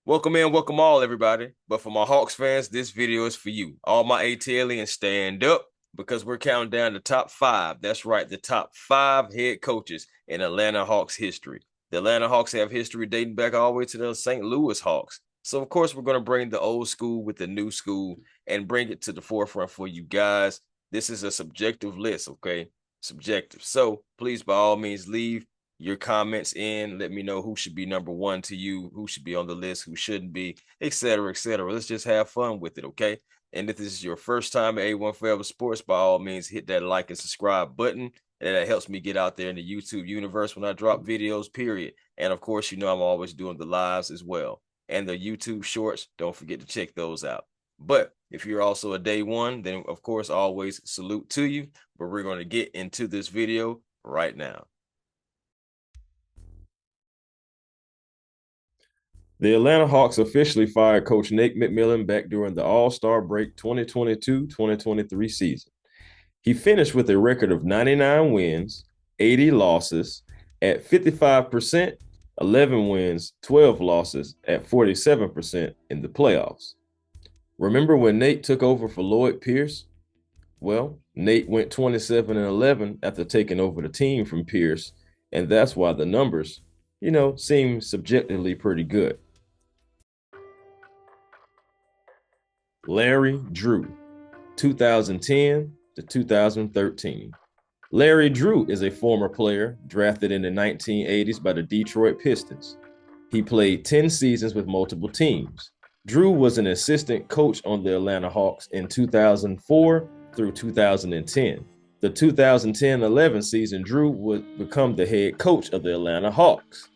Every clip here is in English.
Welcome in, welcome all, everybody. But for my Hawks fans, this video is for you. All my ATLians, stand up because we're counting down the top five. That's right, the top five head coaches in Atlanta Hawks history. The Atlanta Hawks have history dating back all the way to the St. Louis Hawks. So, of course, we're going to bring the old school with the new school and bring it to the forefront for you guys. This is a subjective list, okay? Subjective. So, please, by all means, leave your comments in. Let me know who should be number one to you, who should be on the list, who shouldn't be, etc., etc. Let's just have fun with it, okay? And if this is your first time at A1 Forever Sports, by all means, hit that like and subscribe button. And that helps me get out there in the YouTube universe when I drop videos, period. And of course, you know I'm always doing the lives as well. And the YouTube shorts, don't forget to check those out. But if you're also a day one, then of course, always salute to you. But we're going to get into this video right now. The Atlanta Hawks officially fired Coach Nate McMillan back during the All-Star break 2022-2023 season. He finished with a record of 99 wins, 80 losses at 55%, 11 wins, 12 losses at 47% in the playoffs. Remember when Nate took over for Lloyd Pierce? Well, Nate went 27-11 after taking over the team from Pierce, and that's why the numbers, seem subjectively pretty good. Larry Drew, 2010 to 2013. Larry Drew is a former player drafted in the 1980s by the Detroit Pistons. He played 10 seasons with multiple teams. Drew was an assistant coach on the Atlanta Hawks in 2004 through 2010. The 2010-11 season, Drew would become the head coach of the Atlanta Hawks.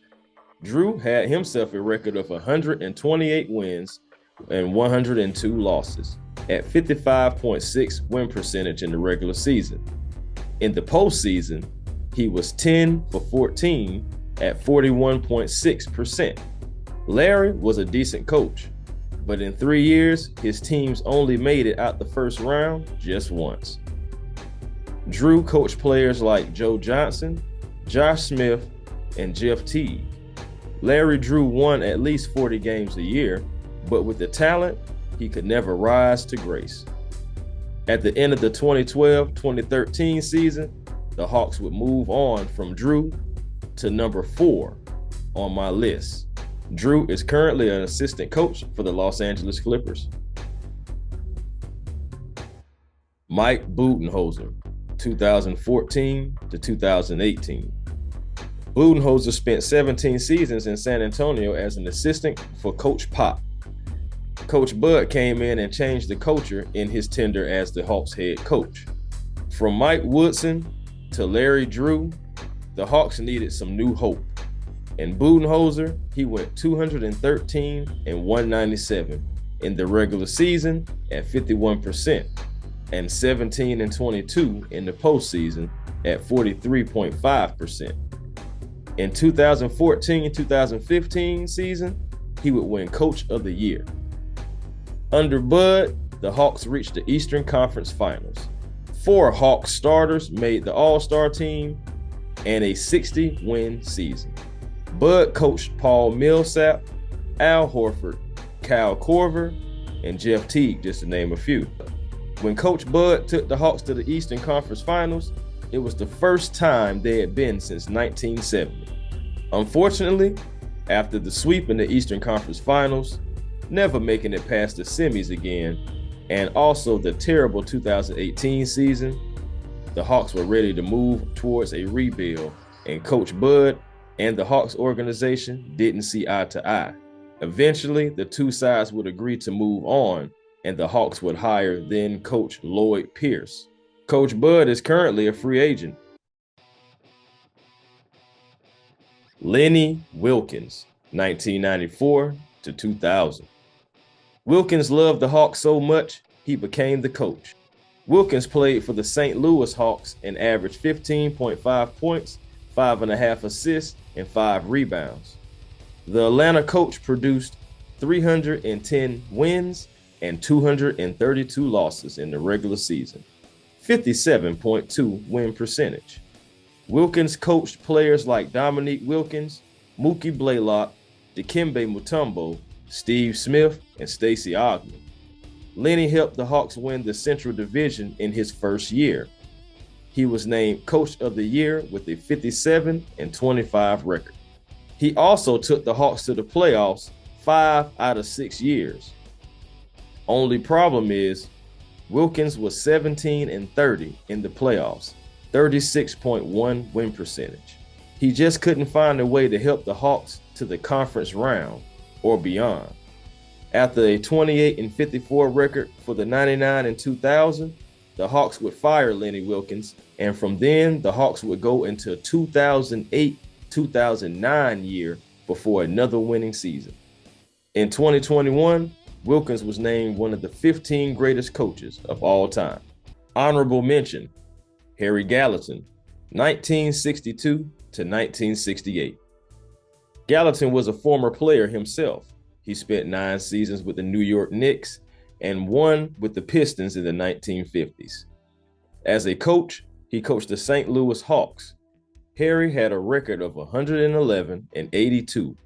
Drew had himself a record of 128 wins and 102 losses at 55.6 win percentage in the regular season. In the postseason, he was 10 for 14 at 41.6%. Larry was a decent coach, but in 3 years, his teams only made it out the first round just once. Drew coached players like Joe Johnson, Josh Smith, and Jeff Teague. Larry Drew won at least 40 games a year, but with the talent, he could never rise to grace. At the end of the 2012-2013 season, the Hawks would move on from Drew to number 4 on my list. Drew is currently an assistant coach for the Los Angeles Clippers. Mike Budenholzer, 2014 to 2018. Budenholzer spent 17 seasons in San Antonio as an assistant for Coach Pop. Coach Bud came in and changed the culture in his tenure as the Hawks head coach. From Mike Woodson to Larry Drew, the Hawks needed some new hope. And Budenholzer, he went 213 and 197 in the regular season at 51% and 17 and 22 in the postseason at 43.5%. In 2014-2015 season, he would win Coach of the Year. Under Bud, the Hawks reached the Eastern Conference Finals. 4 Hawks starters made the All-Star team and a 60-win season. Bud coached Paul Millsap, Al Horford, Kyle Korver, and Jeff Teague, just to name a few. When Coach Bud took the Hawks to the Eastern Conference Finals, it was the first time they had been since 1970. Unfortunately, after the sweep in the Eastern Conference Finals, never making it past the semis again, and also the terrible 2018 season, the Hawks were ready to move towards a rebuild, and Coach Bud and the Hawks organization didn't see eye to eye. Eventually, the two sides would agree to move on, and the Hawks would hire then Coach Lloyd Pierce. Coach Bud is currently a free agent. Lenny Wilkens, 1994 to 2000. Wilkens loved the Hawks so much, he became the coach. Wilkens played for the St. Louis Hawks and averaged 15.5 points, 5.5 assists, and 5 rebounds. The Atlanta coach produced 310 wins and 232 losses in the regular season, 57.2 win percentage. Wilkens coached players like Dominique Wilkins, Mookie Blaylock, Dikembe Mutombo, Steve Smith, and Stacey Ogman. Lenny helped the Hawks win the Central Division in his first year. He was named Coach of the Year with a 57-25 record. He also took the Hawks to the playoffs 5 out of 6 years. Only problem is, Wilkens was 17-30 in the playoffs, 36.1 win percentage. He just couldn't find a way to help the Hawks to the conference round or beyond. After a 28-54 record for the 99 and 2000, the Hawks would fire Lenny Wilkens, and from then the Hawks would go into a 2008-2009 year before another winning season. In 2021, Wilkens was named one of the 15 greatest coaches of all time. Honorable mention, Harry Gallatin, 1962 to 1968. Gallatin was a former player himself. He spent 9 seasons with the New York Knicks and 1 with the Pistons in the 1950s. As a coach, he coached the St. Louis Hawks. Harry had a record of 111-82,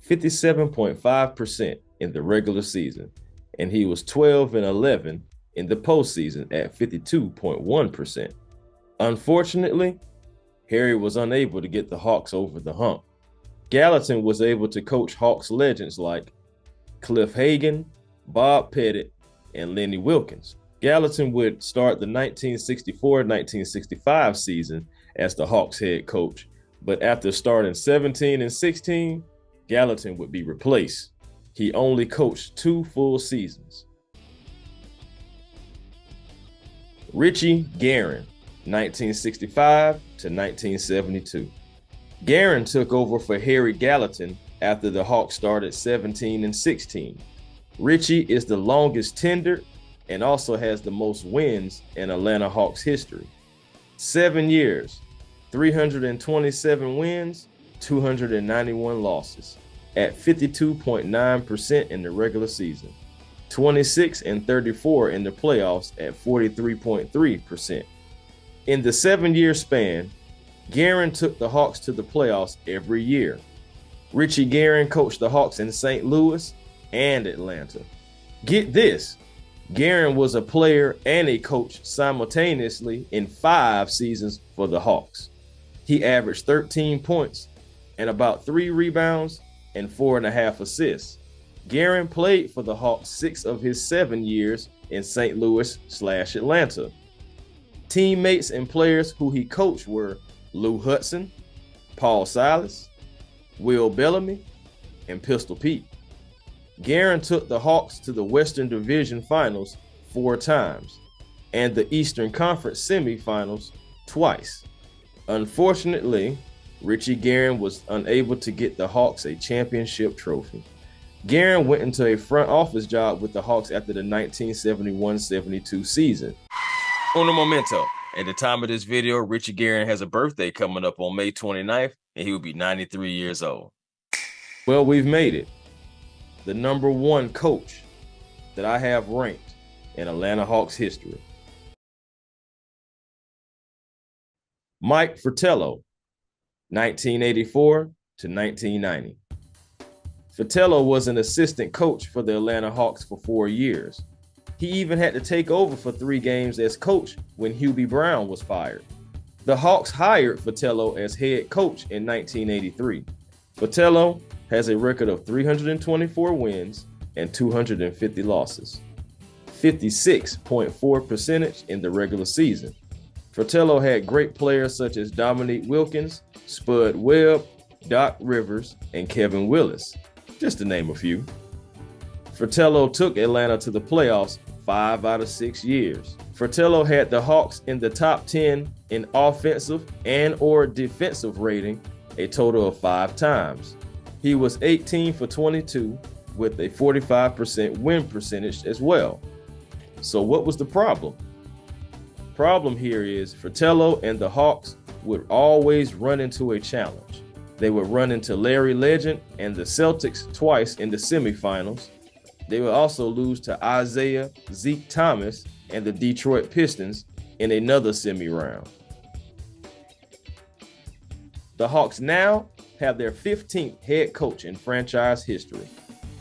57.5% in the regular season, and he was 12-11 in the postseason at 52.1%. Unfortunately, Harry was unable to get the Hawks over the hump. Gallatin was able to coach Hawks legends like Cliff Hagan, Bob Pettit, and Lenny Wilkens. Gallatin would start the 1964-1965 season as the Hawks head coach, but after starting 17 and 16, Gallatin would be replaced. He only coached 2 full seasons. Richie Garen, 1965 to 1972. Garen took over for Harry Gallatin after the Hawks started 17 and 16. Richie is the longest tenured and also has the most wins in Atlanta Hawks history. 7 years, 327 wins, 291 losses, at 52.9% in the regular season, 26-34 in the playoffs at 43.3%. In the 7-year span, Garen took the Hawks to the playoffs every year. Richie Garen coached the Hawks in St. Louis and Atlanta. Get this, Garen was a player and a coach simultaneously in 5 seasons for the Hawks. He averaged 13 points and about 3 rebounds and 4.5 assists. Garen played for the Hawks 6 of his 7 years in St. Louis/Atlanta. Teammates and players who he coached were Lou Hudson, Paul Silas, Will Bellamy, and Pistol Pete. Garen took the Hawks to the Western Division Finals 4 times and the Eastern Conference semifinals twice. Unfortunately, Richie Garen was unable to get the Hawks a championship trophy. Garen went into a front office job with the Hawks after the 1971-72 season. Uno momento. At the time of this video, Richie Garen has a birthday coming up on May 29th, and he will be 93 years old. Well, we've made it. The number 1 coach that I have ranked in Atlanta Hawks history. Mike Fratello, 1984 to 1990. Fratello was an assistant coach for the Atlanta Hawks for 4 years. He even had to take over for 3 games as coach when Hubie Brown was fired. The Hawks hired Fratello as head coach in 1983. Fratello has a record of 324 wins and 250 losses, 56.4% in the regular season. Fratello had great players such as Dominique Wilkins, Spud Webb, Doc Rivers, and Kevin Willis, just to name a few. Fratello took Atlanta to the playoffs 5 out of 6 years. Fratello had the Hawks in the top 10 in offensive and/or defensive rating a total of 5 times. He was 18 for 22 with a 45% win percentage as well. So what was the problem? Problem here is Fratello and the Hawks would always run into a challenge. They would run into Larry Legend and the Celtics twice in the semifinals. They would also lose to Isaiah Zeke Thomas and the Detroit Pistons in another semi-round. The Hawks now have their 15th head coach in franchise history,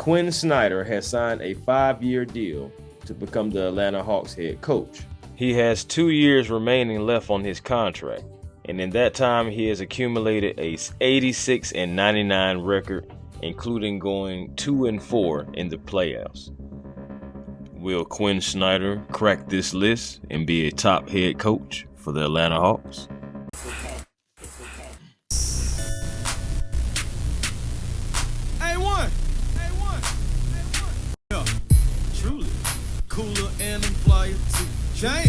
Quinn Snyder has signed a 5-year deal to become the Atlanta Hawks head coach. He has 2 years remaining left on his contract, and in that time he has accumulated a 86-99 record, including going 2-4 in the playoffs. Will Quinn Snyder crack this list and be a top head coach for the Atlanta Hawks? Truly, cooler and I'm flyer too. Giant.